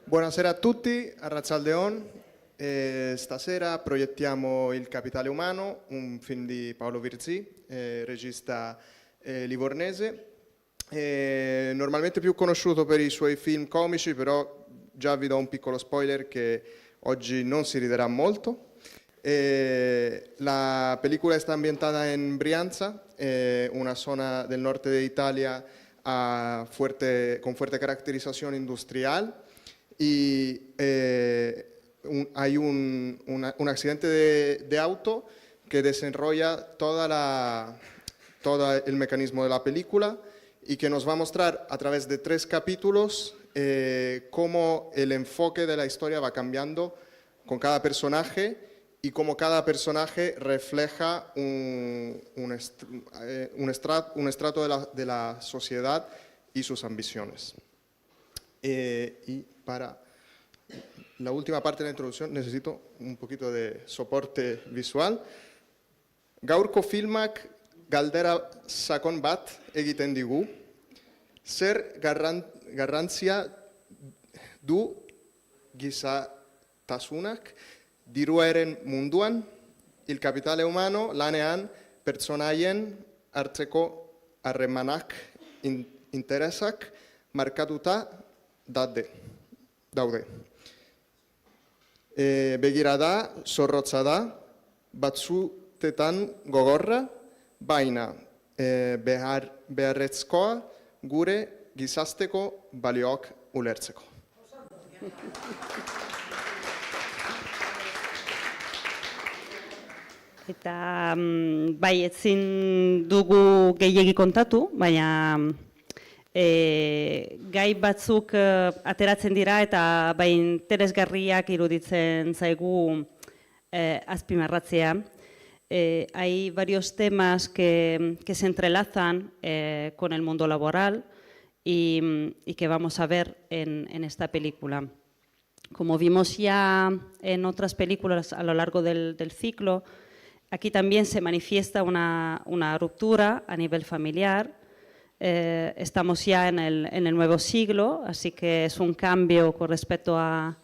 Buonasera a tutti, a Razzaldeon. Stasera proiettiamo Il Capitale Umano, un film di Paolo Virzì, regista livornese. Normalmente più conosciuto per i suoi film comici, però già vi do un piccolo spoiler che oggi non si riderà molto. La película está ambientada en Brianza, una zona del norte de Italia con fuerte caracterización industrial. Y hay un accidente de auto que desenrolla todo el mecanismo de la película y que nos va a mostrar a través de 3 capítulos cómo el enfoque de la historia va cambiando con cada personaje y cómo cada personaje refleja un estrato de la sociedad y sus ambiciones. Y para la última parte de la introducción necesito un poquito de soporte visual. Gaurko filmak galdera sakon bat egiten digu. Zer garrantzia du gizatasunak diruaren munduan, Il Capitale Umano lanean pertsonaien hartzeko harremanak interesak markatuta daude. Begirada zorrotza da, batzutetan gogorra, baina beharrezkoa gure gizasteko balioak ulertzeko. Eta bai, ezin dugu gehiegi kontatu, baina gai batzuk ateratzen dira eta bai interesgarriak iruditzen zaigu azpimarratzea. Hay varios temas que se entrelazan con el mundo laboral y que vamos a ver en esta película. Como vimos ya en otras películas a lo largo del ciclo, aquí también se manifiesta una ruptura a nivel familiar. Estamos ya en el nuevo siglo, así que es un cambio con respecto a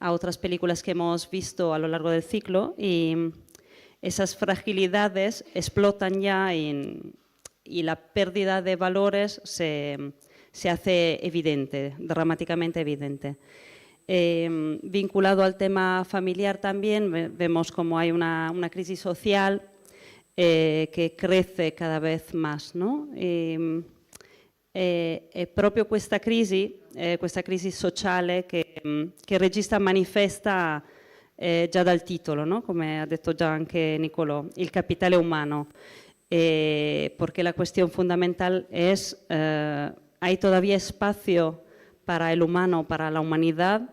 otras películas que hemos visto a lo largo del ciclo y esas fragilidades explotan ya y la pérdida de valores se hace evidente, dramáticamente evidente. Vinculado al tema familiar también, vemos como hay una crisis social che crece cada vez más, no? È proprio questa crisi sociale che il regista manifesta già dal titolo, no? Come ha detto già anche Nicolò, Il Capitale Umano, porque la cuestión fundamental es, ¿hay todavía espacio para el humano, para la humanidad,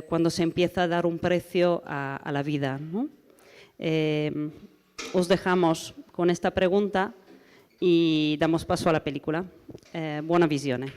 cuando se empieza a dar un precio a la vida, ¿no? Os dejamos con esta pregunta y damos paso a la película. Buona visione.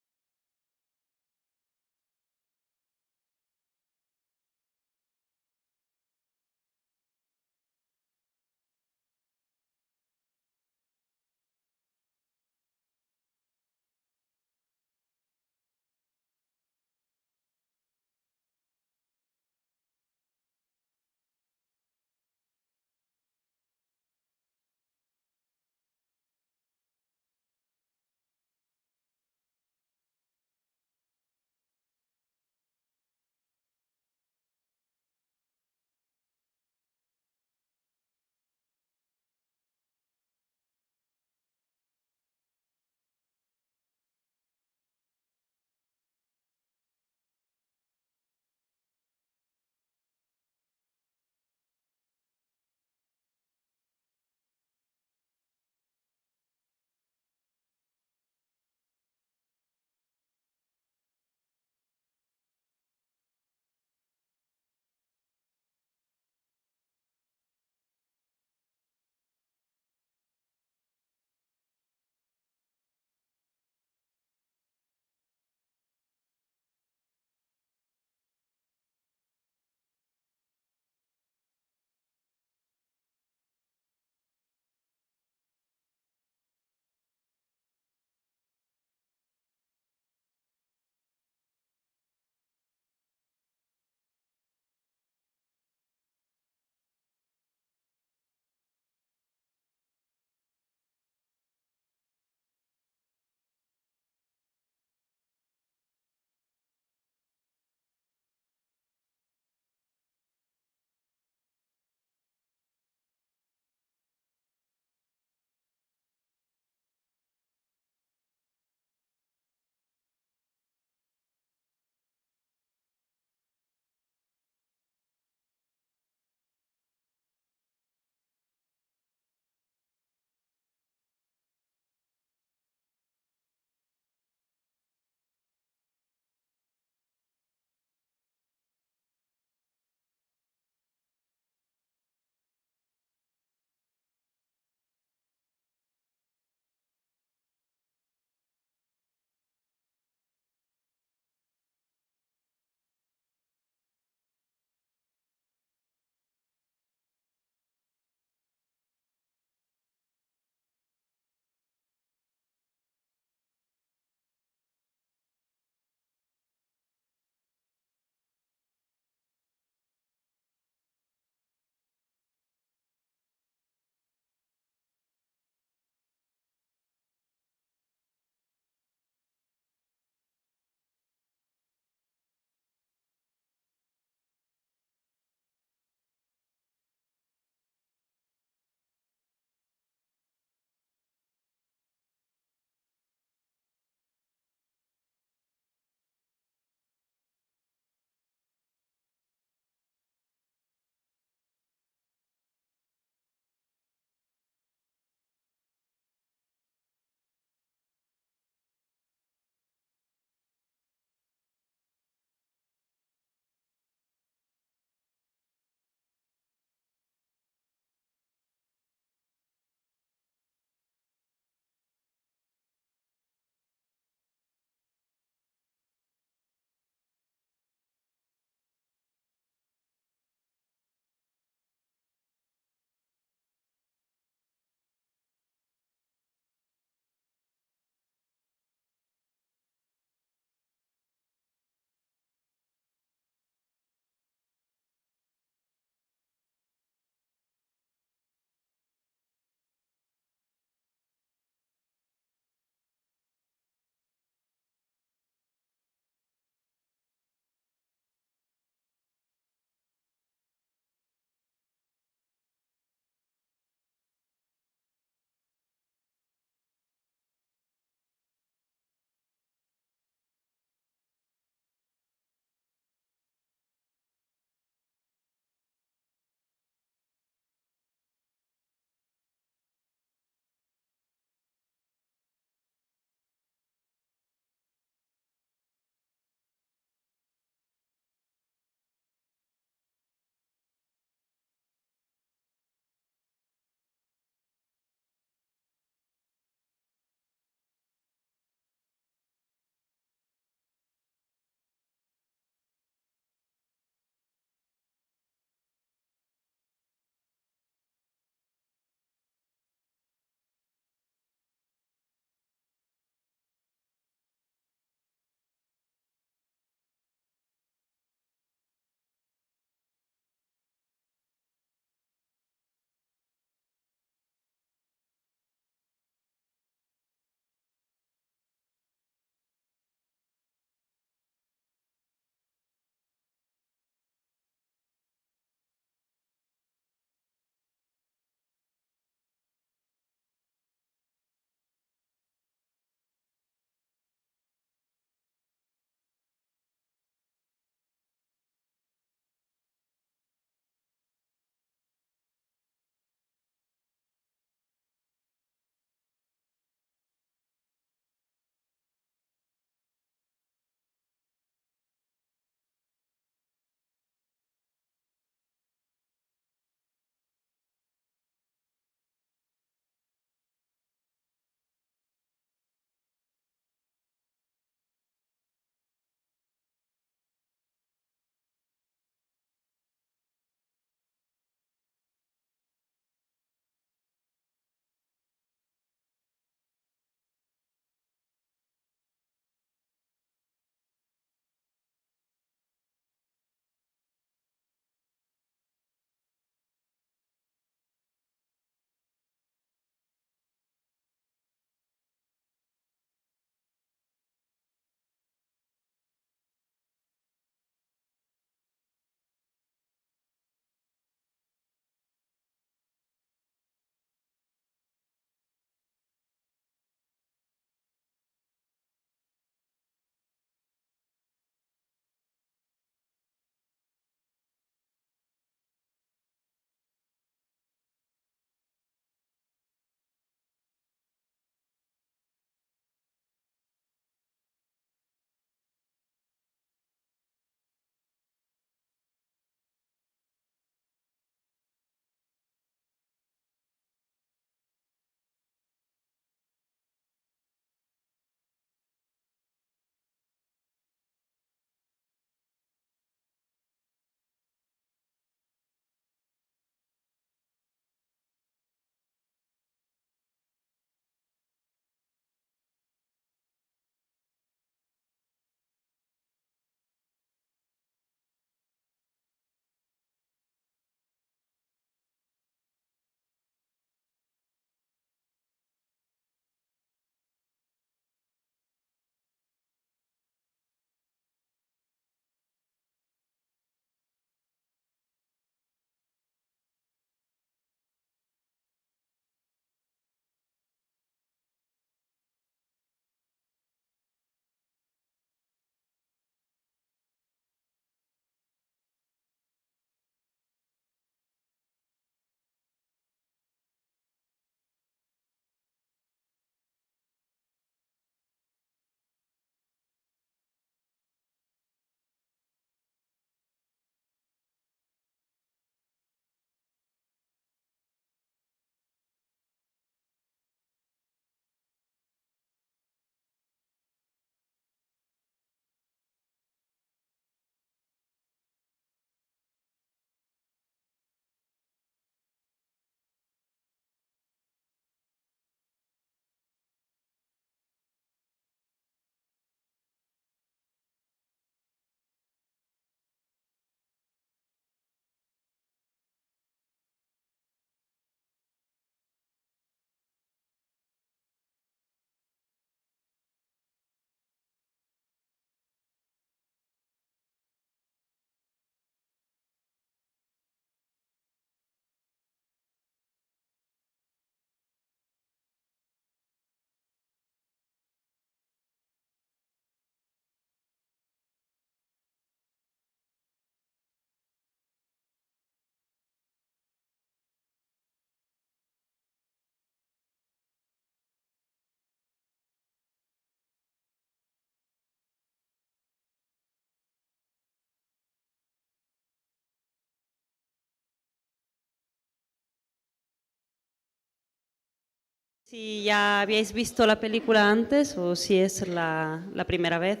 Si ya habíais visto la película antes o si es la primera vez.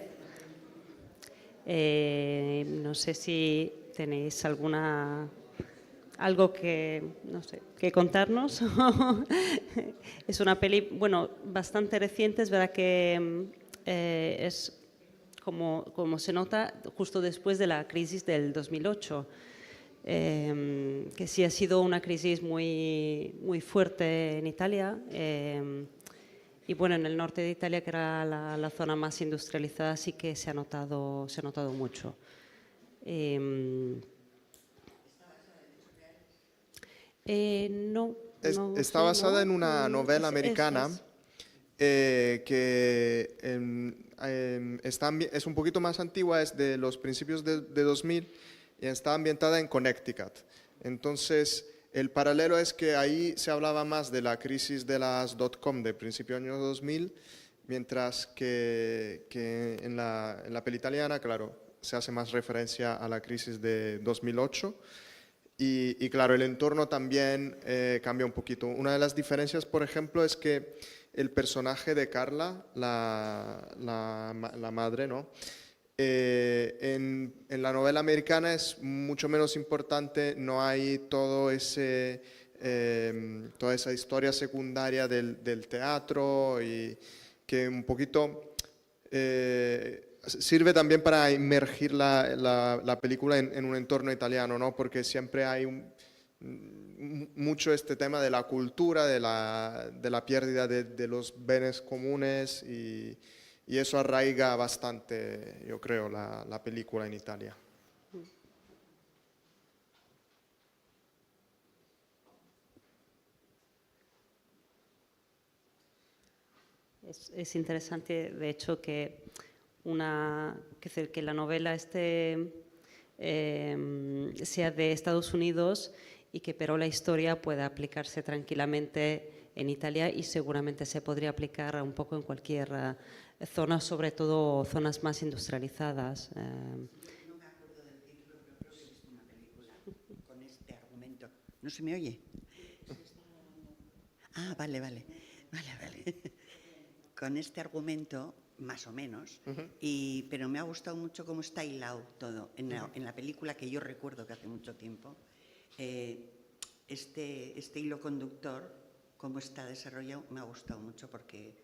No sé si tenéis algo que, no sé, que contarnos. Es una peli, bueno, bastante reciente, es verdad que es como se nota justo después de la crisis del 2008, que sí ha sido una crisis muy fuerte en Italia. Y bueno, en el norte de Italia, que era la zona más industrializada, sí que se ha notado mucho. Eh, no, no Está sé, basada ¿no? en una novela americana Es. que es un poquito más antigua, es de los principios de 2000 y está ambientada en Connecticut. Entonces, el paralelo es que ahí se hablaba más de la crisis de las .com de principios de años 2000, mientras que en la peli italiana, claro, se hace más referencia a la crisis de 2008. Y claro, el entorno también cambia un poquito. Una de las diferencias, por ejemplo, es que el personaje de Carla, la madre, ¿no? En la novela americana es mucho menos importante, no hay toda esa historia secundaria del teatro y que un poquito sirve también para inmergir la película en un entorno italiano, ¿no? Porque siempre hay mucho este tema de la cultura, de la pérdida de los bienes comunes y eso arraiga bastante, yo creo, la película en Italia. Es interesante, de hecho, que la novela sea de Estados Unidos y que pero la historia pueda aplicarse tranquilamente en Italia y seguramente se podría aplicar un poco en cualquier zona, sobre todo zonas más industrializadas. No me acuerdo del título, pero creo que he visto una película con este argumento. ¿No se me oye? Ah, vale. Con este argumento, más o menos, pero me ha gustado mucho cómo está hilado todo. En la película que yo recuerdo que hace mucho tiempo, este hilo conductor, cómo está desarrollado, me ha gustado mucho porque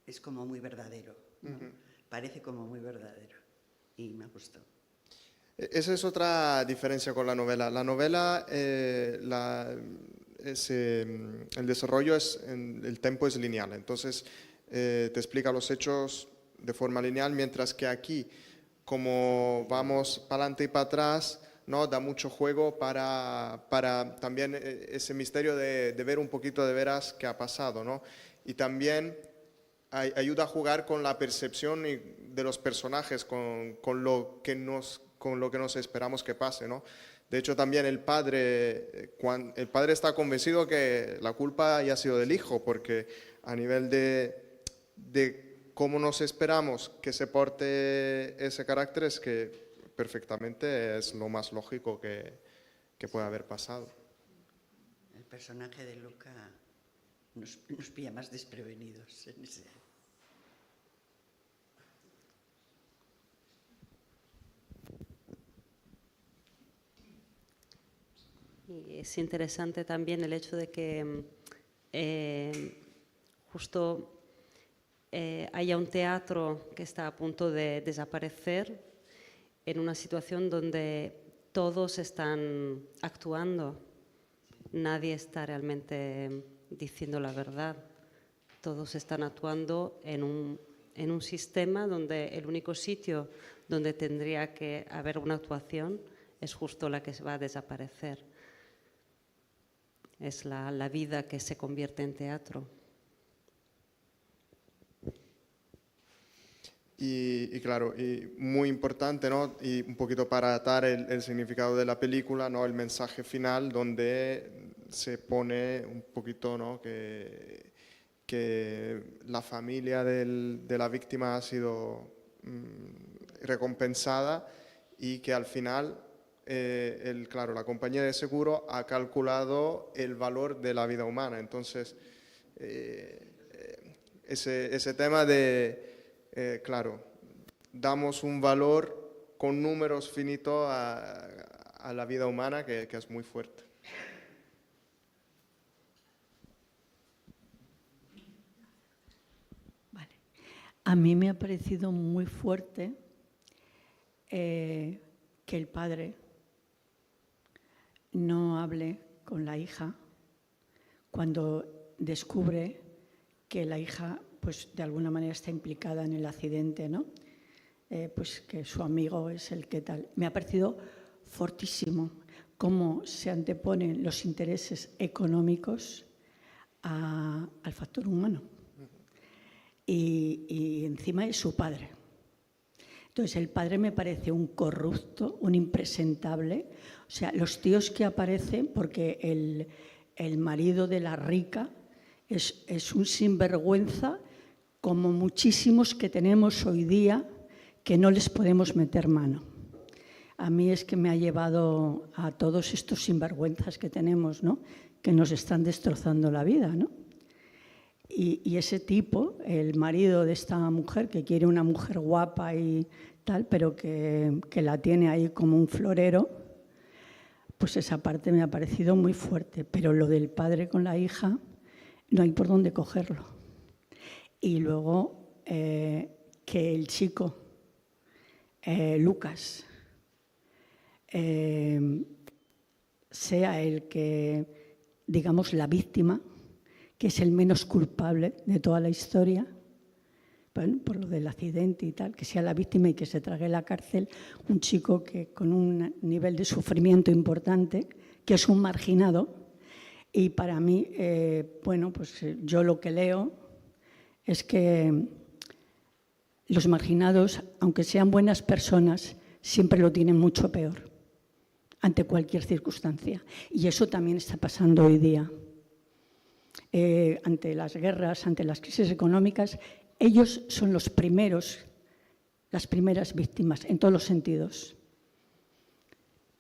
es como muy verdadero, ¿no? Parece como muy verdadero y me ha gustado. Esa es otra diferencia con la novela. La novela, el desarrollo el tempo es lineal, entonces te explica los hechos de forma lineal, mientras que aquí, como vamos para adelante y para atrás, ¿no? Da mucho juego para también ese misterio de ver un poquito de veras qué ha pasado, ¿no? Y también ayuda a jugar con la percepción de los personajes, con lo que nos esperamos que pase, ¿no? De hecho, también el padre está convencido que la culpa haya sido del hijo, porque a nivel de cómo nos esperamos que se porte ese carácter es que perfectamente es lo más lógico que puede haber pasado. El personaje de Luca nos pilla más desprevenidos en ese. Y es interesante también el hecho de que justo haya un teatro que está a punto de desaparecer en una situación donde todos están actuando, nadie está realmente diciendo la verdad, todos están actuando en un sistema donde el único sitio donde tendría que haber una actuación es justo la que va a desaparecer. Es la vida que se convierte en teatro. Y claro, y muy importante, ¿no? Y un poquito para atar el significado de la película, ¿no? El mensaje final donde se pone un poquito, ¿no? Que la familia de la víctima ha sido recompensada y que al final, claro, la compañía de seguro ha calculado el valor de la vida humana. Entonces, ese tema de, claro, damos un valor con números finito a la vida humana que es muy fuerte. Vale. A mí me ha parecido muy fuerte que el padre no hable con la hija cuando descubre que la hija, pues de alguna manera está implicada en el accidente, ¿no? Pues que su amigo es el que tal. Me ha parecido fortísimo cómo se anteponen los intereses económicos al factor humano. Y encima es su padre. Entonces, el padre me parece un corrupto, un impresentable. O sea, los tíos que aparecen, porque el marido de la rica es un sinvergüenza, como muchísimos que tenemos hoy día, que no les podemos meter mano. A mí es que me ha llevado a todos estos sinvergüenzas que tenemos, ¿no? Que nos están destrozando la vida, ¿no? Y ese tipo, el marido de esta mujer, que quiere una mujer guapa y tal, pero que la tiene ahí como un florero, pues esa parte me ha parecido muy fuerte. Pero lo del padre con la hija, no hay por dónde cogerlo. Y luego que el chico, Lucas, sea el que, digamos, la víctima, que es el menos culpable de toda la historia, bueno, por lo del accidente y tal, que sea la víctima y que se trague la cárcel un chico que con un nivel de sufrimiento importante, que es un marginado. Y para mí, bueno, pues yo lo que leo es que los marginados, aunque sean buenas personas, siempre lo tienen mucho peor ante cualquier circunstancia. Y eso también está pasando hoy día. Ante las guerras, ante las crisis económicas, ellos son los primeros, las primeras víctimas, en todos los sentidos.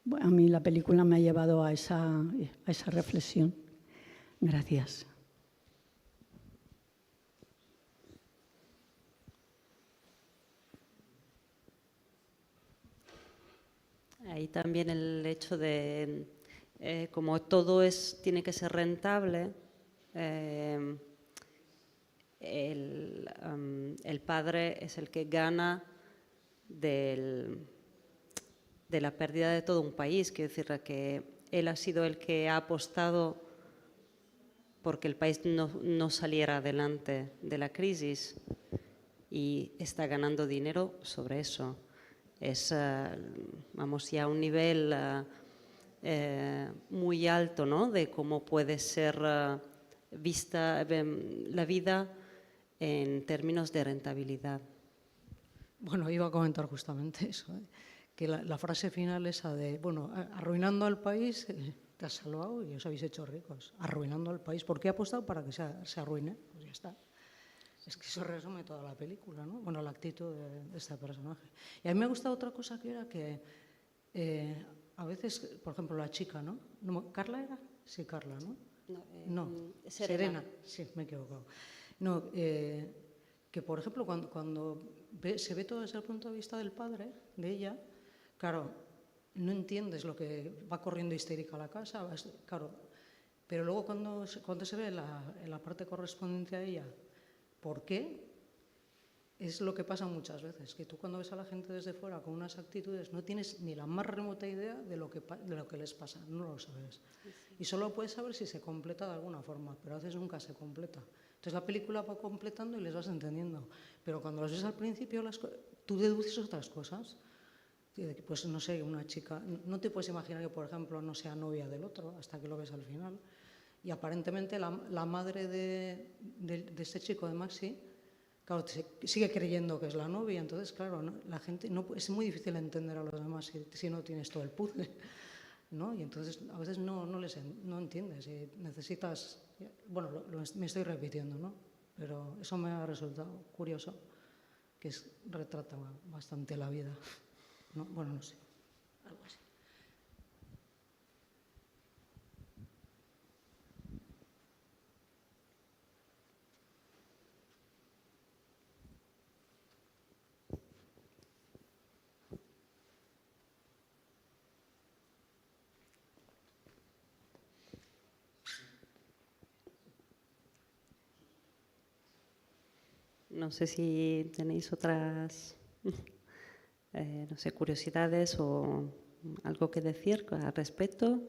Bueno, a mí la película me ha llevado a esa reflexión. Gracias. Ahí también el hecho de, como todo tiene que ser rentable, el padre es el que gana de la pérdida de todo un país. Quiero decir que él ha sido el que ha apostado porque el país no saliera adelante de la crisis y está ganando dinero sobre eso. Es, vamos, ya a un nivel muy alto, ¿no?, de cómo puede ser vista la vida en términos de rentabilidad. Bueno, iba a comentar justamente eso, que la frase final esa de, bueno, arruinando al país, te has salvado y os habéis hecho ricos. Arruinando al país. ¿Por qué ha apostado para que se arruine? Pues ya está. Es que eso resume toda la película, ¿no? Bueno, la actitud de este personaje. Y a mí me ha gustado otra cosa que era que a veces, por ejemplo, la chica, ¿no? ¿Carla era? Sí, Carla, ¿no? No, Serena. Sí, me he equivocado. No, que por ejemplo, cuando se ve todo desde el punto de vista del padre, de ella, claro, no entiendes lo que va corriendo histérica a la casa, claro, pero luego cuando se ve en la parte correspondiente a ella, ¿por qué? Es lo que pasa muchas veces, que tú cuando ves a la gente desde fuera con unas actitudes no tienes ni la más remota idea de lo que les pasa, no lo sabes. Sí. Y solo puedes saber si se completa de alguna forma, pero a veces nunca se completa. Entonces la película va completando y les vas entendiendo. Pero cuando los ves al principio, tú deduces otras cosas. Pues no sé, una chica, no te puedes imaginar que, por ejemplo, no sea novia del otro hasta que lo ves al final. Y aparentemente la madre de este chico, de Maxi, claro, sigue creyendo que es la novia. Entonces, claro, la gente es muy difícil entender a los demás si no tienes todo el puzzle, ¿no? Y entonces a veces no entiendes y necesitas... Bueno, me estoy repitiendo, ¿no? Pero eso me ha resultado curioso, que retrata bastante la vida, ¿no? Bueno, no sé, algo así. No sé si tenéis otras no sé, curiosidades o algo que decir al respecto.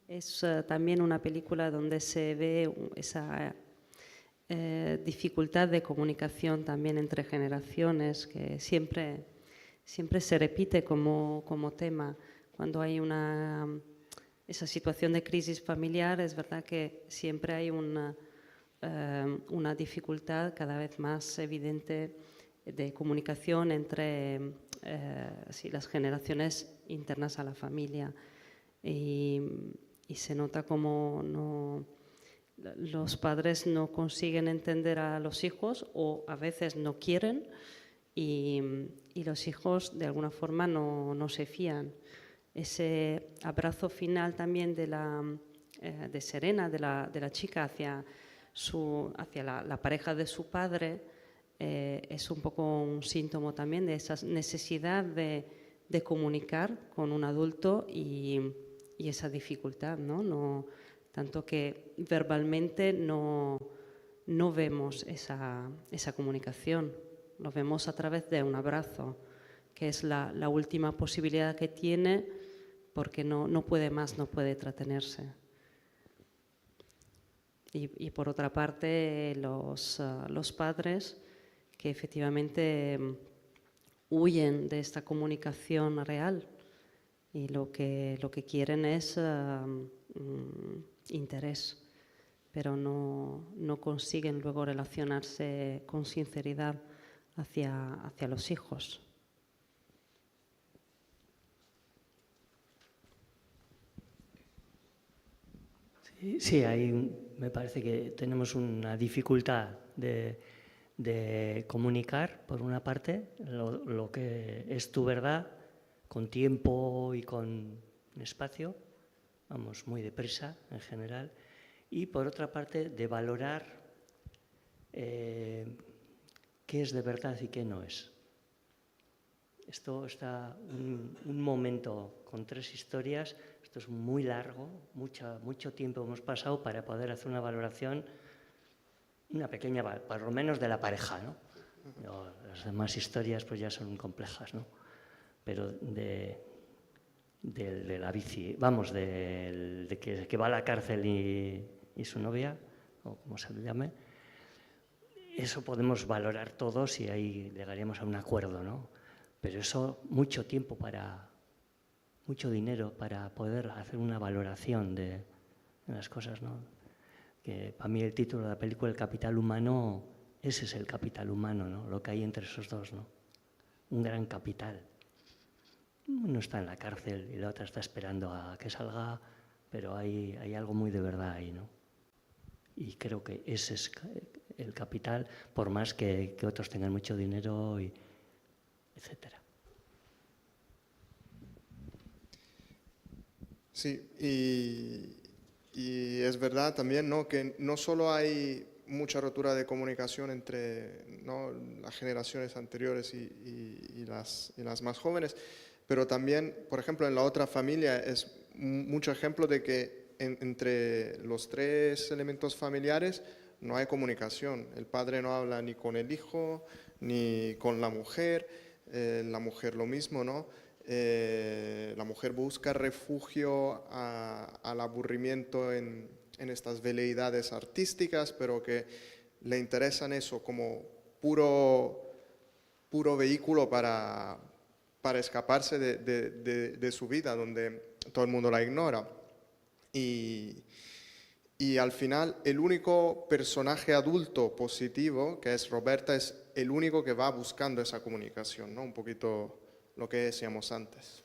Es también una película donde se ve esa dificultad de comunicación también entre generaciones, que siempre se repite como tema. Cuando hay esa situación de crisis familiar, es verdad que siempre hay una dificultad cada vez más evidente de comunicación entre las generaciones internas a la familia. Y se nota como los padres no consiguen entender a los hijos o a veces no quieren y los hijos de alguna forma no se fían. Ese abrazo final también de Serena, de la chica hacia la pareja de su padre, es un poco un síntoma también de esa necesidad de comunicar con un adulto y esa dificultad, ¿no? Tanto que verbalmente no vemos esa comunicación, lo vemos a través de un abrazo, que es la última posibilidad que tiene porque no puede más, no puede entretenerse. Y por otra parte, los padres que efectivamente huyen de esta comunicación real y lo que quieren es interés, pero no consiguen luego relacionarse con sinceridad hacia los hijos. Sí, me parece que tenemos una dificultad de comunicar, por una parte, lo que es tu verdad, con tiempo y con espacio, vamos muy deprisa en general, y por otra parte de valorar qué es de verdad y qué no es. Esto está un momento con 3 historias, esto es muy largo, mucho tiempo hemos pasado para poder hacer una valoración, una pequeña, por lo menos de la pareja, ¿no? Las demás historias pues ya son complejas, ¿no? Pero de la bici, vamos, de que va a la cárcel y su novia, o como se le llame, eso podemos valorar todos y ahí llegaríamos a un acuerdo, ¿no? Pero eso, mucho tiempo mucho dinero para poder hacer una valoración de las cosas, ¿no? Que para mí el título de la película, El capital humano, ese es el capital humano, ¿no? Lo que hay entre esos dos, ¿no? Un gran capital. Uno está en la cárcel y la otra está esperando a que salga, pero hay algo muy de verdad ahí, ¿no? Y creo que ese es el capital, por más que otros tengan mucho dinero, etcétera. Sí, y es verdad también, ¿no?, que no solo hay mucha rotura de comunicación entre, ¿no?, las generaciones anteriores y las más jóvenes, pero también, por ejemplo, en La otra familia es mucho ejemplo de que entre los 3 elementos familiares no hay comunicación. El padre no habla ni con el hijo, ni con la mujer lo mismo, ¿no? La mujer busca refugio al aburrimiento en estas veleidades artísticas, pero que le interesan eso como puro vehículo para escaparse de su vida, donde todo el mundo la ignora. Y al final, el único personaje adulto positivo, que es Roberta, es el único que va buscando esa comunicación, ¿no? Un poquito lo que decíamos antes.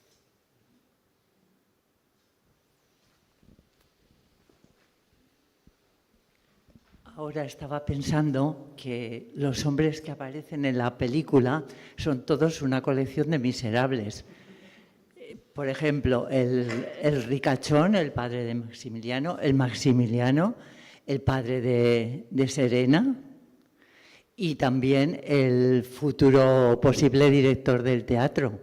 Ahora estaba pensando que los hombres que aparecen en la película son todos una colección de miserables. Por ejemplo, el ricachón, el padre de Maximiliano, el padre de Serena y también el futuro posible director del teatro.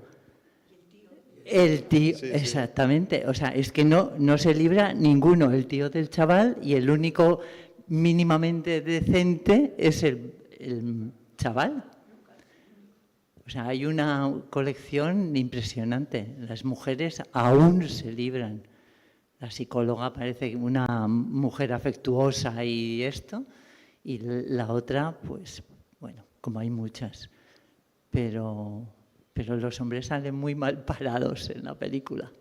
El tío, Sí, sí. exactamente. O sea, es que no se libra ninguno, el tío del chaval, y el único mínimamente decente es el chaval. O sea, hay una colección impresionante. Las mujeres aún se libran. La psicóloga parece una mujer afectuosa y esto, y la otra, pues, bueno, como hay muchas. Pero los hombres salen muy mal parados en la película.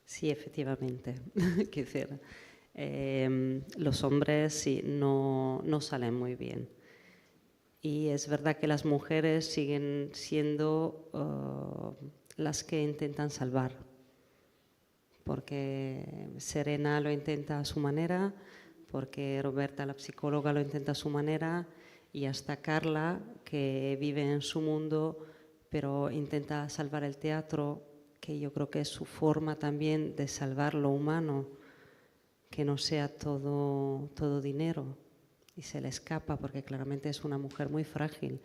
Sí, efectivamente. Quiero decir, los hombres sí, no salen muy bien. Y es verdad que las mujeres siguen siendo las que intentan salvar. Porque Serena lo intenta a su manera, porque Roberta, la psicóloga, lo intenta a su manera, y hasta Carla, que vive en su mundo, pero intenta salvar el teatro, que yo creo que es su forma también de salvar lo humano, que no sea todo dinero, y se le escapa, porque claramente es una mujer muy frágil,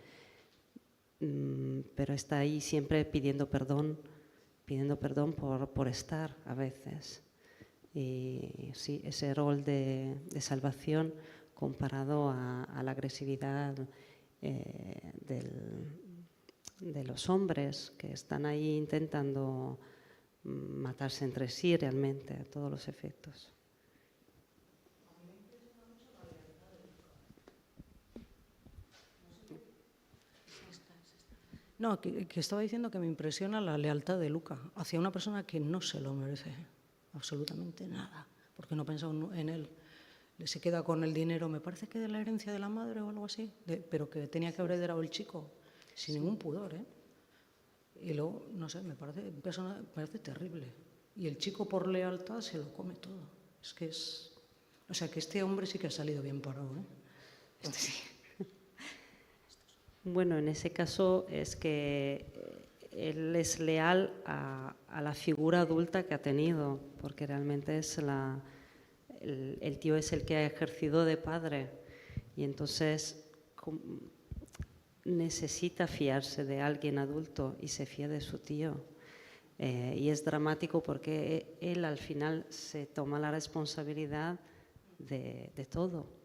pero está ahí siempre pidiendo perdón por estar a veces. Y sí, ese rol de salvación comparado a la agresividad de los hombres que están ahí intentando matarse entre sí realmente, a todos los efectos. No, que estaba diciendo que me impresiona la lealtad de Luca hacia una persona que no se lo merece absolutamente nada, porque no ha pensado en él. Se queda con el dinero, me parece que de la herencia de la madre o algo así, pero que tenía que haber heredado el chico, sin ningún pudor, ¿eh? Y luego, no sé, me parece terrible. Y el chico por lealtad se lo come todo. O sea, que este hombre sí que ha salido bien parado, ¿eh? Este sí. Bueno, en ese caso es que él es leal a la figura adulta que ha tenido, porque realmente es el tío es el que ha ejercido de padre, y entonces necesita fiarse de alguien adulto y se fía de su tío. Y es dramático porque él al final se toma la responsabilidad de todo.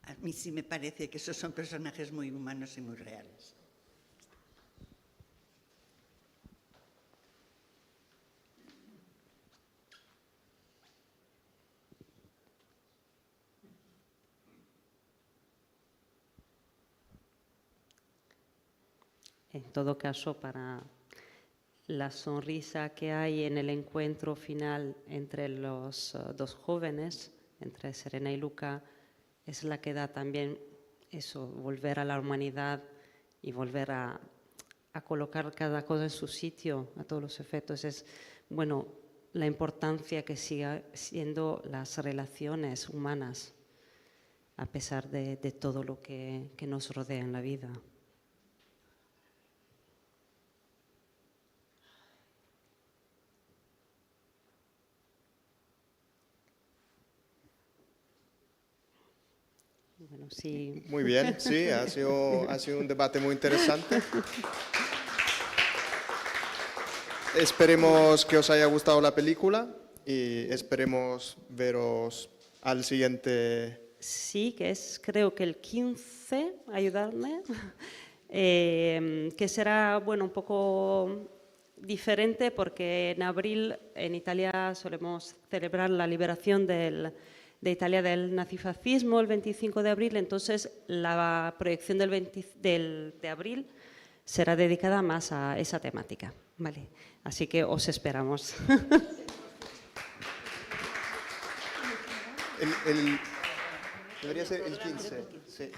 A mí sí me parece que esos son personajes muy humanos y muy reales. En todo caso, para la sonrisa que hay en el encuentro final entre los dos jóvenes, entre Serena y Luca, es la que da también eso, volver a la humanidad y volver a colocar cada cosa en su sitio, a todos los efectos. Es, bueno, la importancia que siga siendo las relaciones humanas, a pesar de todo lo que nos rodea en la vida. Bueno, sí. Muy bien, sí, ha sido un debate muy interesante. Esperemos que os haya gustado la película y esperemos veros al siguiente. Sí, que es creo que el 15, ayudarme, que será bueno, un poco diferente porque en abril en Italia solemos celebrar la liberación de Italia del nazifascismo el 25 de abril, entonces la proyección de abril será dedicada más a esa temática. Vale, así que os esperamos. Debería ser el 15. Sí.